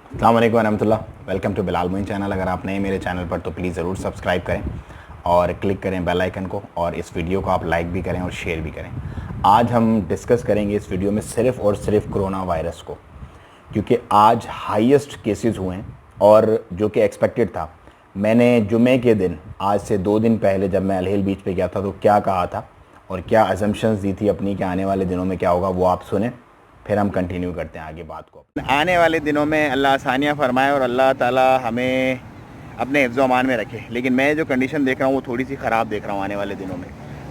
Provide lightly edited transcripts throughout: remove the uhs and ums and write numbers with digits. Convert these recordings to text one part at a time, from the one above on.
अस्सलाम वालेकुम रहमतुल्लाह। Welcome to Bilal Moin channel. अगर आप नए मेरे चैनल पर तो प्लीज़ ज़रूर सब्सक्राइब करें और क्लिक करें बेल आइकन को, और इस वीडियो को आप लाइक भी करें और शेयर भी करें। आज हम डिस्कस करेंगे इस वीडियो में सिर्फ़ और सिर्फ कोरोना वायरस को, क्योंकि आज हाईएस्ट केसेस हुए हैं और जो कि एक्सपेक्टेड था। मैंने जुमे के दिन, आज से 2 दिन पहले जब मैं अलहिल बीच पे गया था, तो क्या कहा था और क्या अजम्पशंस दी थी अपनी कि आने वाले दिनों में क्या होगा, वो आप सुने, फिर हम कंटिन्यू करते हैं आगे बात को। आने वाले दिनों में अल्लाह आसानियाँ फरमाए और अल्लाह ताला हमें अपने हिफ्ज़ अमान में रखे। लेकिन मैं जो कंडीशन देख रहा हूँ वो थोड़ी सी ख़राब देख रहा हूँ आने वाले दिनों में,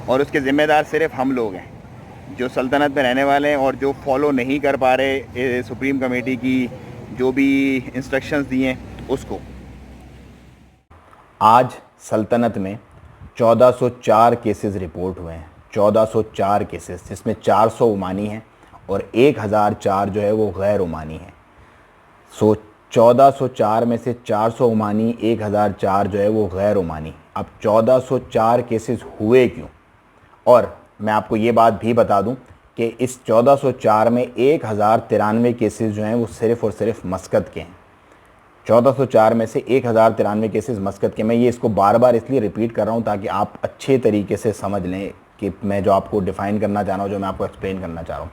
और उसके ज़िम्मेदार सिर्फ हम लोग हैं जो सल्तनत में रहने वाले हैं और जो फॉलो नहीं कर पा रहे सुप्रीम कमेटी की जो भी इंस्ट्रक्शंस दिए हैं उसको। आज सल्तनत में 1404 केसेस रिपोर्ट हुए हैं, 1404 केसेस, जिसमें 400 ओमानी हैं और 1004 जो है वो गैर ओमानी है। 1404 में से 400 ओमानी, 1004 जो है वो गैर ओमानी। अब 1404 केसेस हुए क्यों? और मैं आपको ये बात भी बता दूं कि इस 1404 में 1093 केसेस जो हैं वो सिर्फ़ और सिर्फ मस्कत के हैं। 1404 में से 1093 केसेस मस्कत के। मैं ये इसको बार बार इसलिए रिपीट कर रहा हूँ ताकि आप अच्छे तरीके से समझ लें कि मैं जो आपको डिफ़ाइन करना चाह रहा हूँ, जो मैं आपको एक्सप्लेन करना चाह रहा हूँ।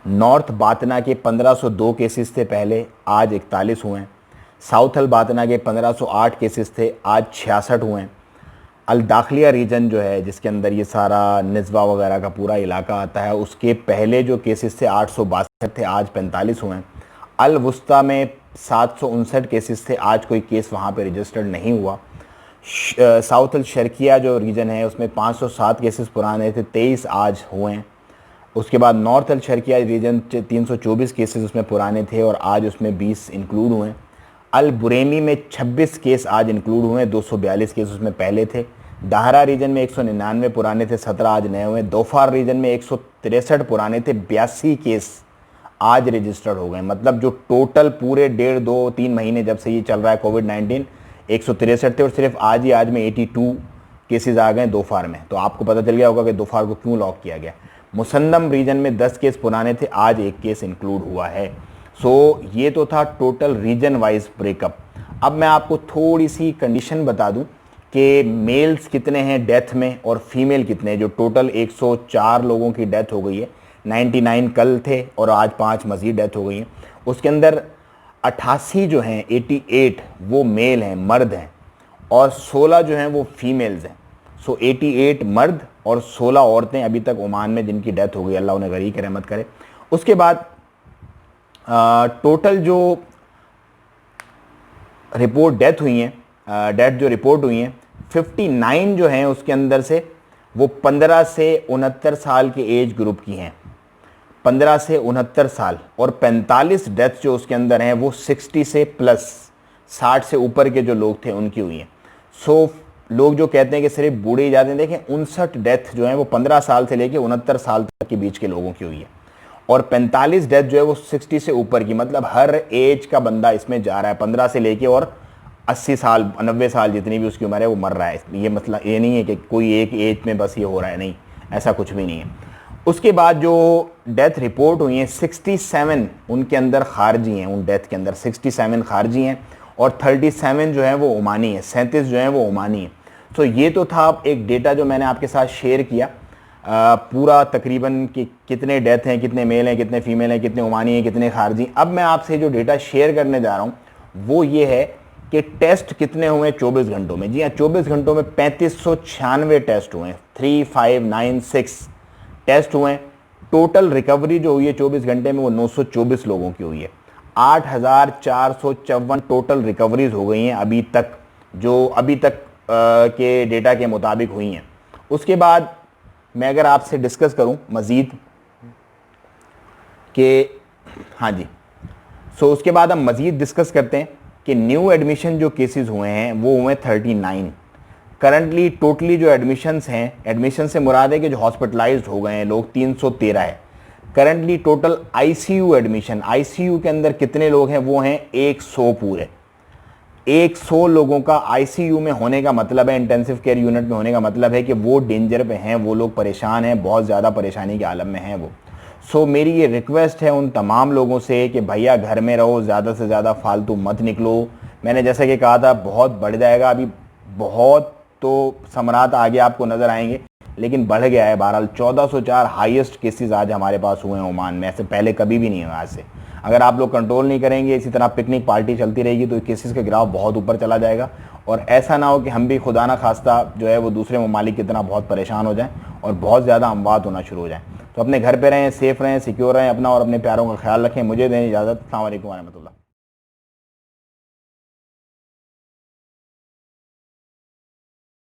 नॉर्थ बातना के 1502 केसेस थे पहले, आज 41 हुए हैं। साउथ अल बातना के 1508 केसेस थे, आज 66 हुए हैं। अल दाखलिया रीजन जो है, जिसके अंदर ये सारा निज़वा वगैरह का पूरा इलाका आता है, उसके पहले जो केसेस थे 862 थे, आज 45 हुए हैं। अल वुस्ता में 759 केसेस थे, आज कोई केस वहाँ पे रजिस्टर्ड नहीं हुआ। साउथ अल शर्किया जो रीजन है उसमें 507 केसेस पुराने थे, 23 आज हुए हैं। उसके बाद नॉर्थ अल शर्किया रीजन 324 केसेस उसमें पुराने थे और आज उसमें 20 इंक्लूड हुए हैं। अल बुरेमी में 26 केस आज इंक्लूड हुए हैं, 242 केस उसमें पहले थे। दाहरा रीजन में 199 पुराने थे, 17 आज नए हुए। दोफार रीजन में 163 पुराने थे, 82 केस आज रजिस्टर्ड हो गए। मतलब जो टोटल पूरे 1.5-2-3 महीने जब से ये चल रहा है कोविड-19, 163 थे और सिर्फ आज में 82 केसेस आ गए दोफार में। तो आपको पता चल गया होगा कि दोफार को क्यों लॉक किया गया। मुसन्नम रीजन में 10 केस पुराने थे, आज 1 केस इंक्लूड हुआ है। ये तो था टोटल रीजन वाइज ब्रेकअप। अब मैं आपको थोड़ी सी कंडीशन बता दूं कि मेल्स कितने हैं डेथ में और फीमेल कितने हैं। जो टोटल 104 लोगों की डेथ हो गई है, 99 कल थे और आज 5 मज़ीद डेथ हो गई हैं। उसके अंदर 88 जो हैं, 88 वो मेल हैं, मर्द हैं, और 16 जो हैं वो फीमेल्स हैं। 88 मर्द और 16 औरतें अभी तक ओमान में जिनकी डेथ हो गई, अल्लाह उन्हें गरीक रहमत करे। उसके बाद टोटल जो रिपोर्ट डेथ हुई हैं, डेथ जो रिपोर्ट हुई हैं, 59 जो हैं उसके अंदर से वो 15 से 69 साल के एज ग्रुप की हैं, 15 से 69 साल। और 45 डेथ जो उसके अंदर हैं वो 60 से प्लस, 60 से ऊपर के जो लोग थे उनकी हुई हैं। लोग जो कहते हैं कि सिर्फ बूढ़े ही जाते हैं, देखें 59 डेथ जो हैं वो 15 साल से लेके 69 साल तक के बीच के लोगों की हुई है, और 45 डेथ जो है वो 60 से ऊपर की। मतलब हर एज का बंदा इसमें जा रहा है, 15 से लेके और 80 साल 90 साल जितनी भी उसकी उम्र है वो मर रहा है। ये मतलब ये नहीं है कि कोई एक एज में बस ये हो रहा है, नहीं, ऐसा कुछ भी नहीं है। उसके बाद जो डेथ रिपोर्ट हुई हैं, 67 उनके अंदर खारजी हैं, उन डेथ के अंदर 67 खारजी हैं और 37 जो है वो ओमानी है, 37 जो है वो ओमानी है। तो ये तो था एक डेटा जो मैंने आपके साथ शेयर किया, पूरा तकरीबन कि कितने डेथ हैं, कितने मेल हैं, कितने फीमेल हैं, कितने ओमानी हैं, कितने खारजी। अब मैं आपसे जो डेटा शेयर करने जा रहा हूँ वो ये है कि टेस्ट कितने हुए 24 घंटों में। जी हाँ, 24 घंटों में 3596 टेस्ट हुए हैं, 3596 टेस्ट हुए हैं। टोटल रिकवरी जो हुई है 24 घंटे में वो 924 लोगों की हुई है। 8454 टोटल रिकवरीज हो गई हैं अभी तक, जो अभी तक के डेटा के मुताबिक हुई हैं। उसके बाद मैं अगर आपसे डिस्कस करूं मज़ीद कि हाँ जी, उसके बाद हम मज़ीद डिस्कस करते हैं कि न्यू एडमिशन जो केसेस हुए हैं वो हुए 39 करंटली। टोटली जो एडमिशन्स हैं, एडमिशन से मुराद है कि जो हॉस्पिटलाइज्ड हो गए हैं लोग, 313 है currently. Total ICU admission, ICU के अंदर कितने लोग हैं वो हैं 100 पूरे। 100 लोगों का आईसीयू में होने का मतलब है, इंटेंसिव केयर यूनिट में होने का मतलब है कि वो डेंजर पे हैं, वो लोग परेशान हैं, बहुत ज़्यादा परेशानी के आलम में हैं वो। सो मेरी ये रिक्वेस्ट है उन तमाम लोगों से कि भैया घर में रहो, ज़्यादा से ज़्यादा फालतू मत निकलो। मैंने जैसा कि कहा था बहुत बढ़ जाएगा, अभी बहुत तो सम्राट आगे आपको नज़र आएंगे, लेकिन बढ़ गया है। बहरहाल 1404 हाईएस्ट केसेस आज हमारे पास हुए हैं ओमान में, ऐसे पहले कभी भी नहीं हुआ आज से। अगर आप लोग कंट्रोल नहीं करेंगे, इसी तरह पिकनिक पार्टी चलती रहेगी, तो केसेस का ग्राफ बहुत ऊपर चला जाएगा। और ऐसा ना हो कि हम भी खुदा ना खास्ता जो है वो दूसरे ममालिक की तरह बहुत परेशान हो जाएं और बहुत ज़्यादा अमवात होना शुरू हो जाएं। तो अपने घर पे रहें, सेफ़ रहें, सिक्योर रहें, अपना और अपने प्यारों का ख्याल रखें। मुझे दें इजाज़त। अस्सलाम वालेकुम व रहमतुल्लाह।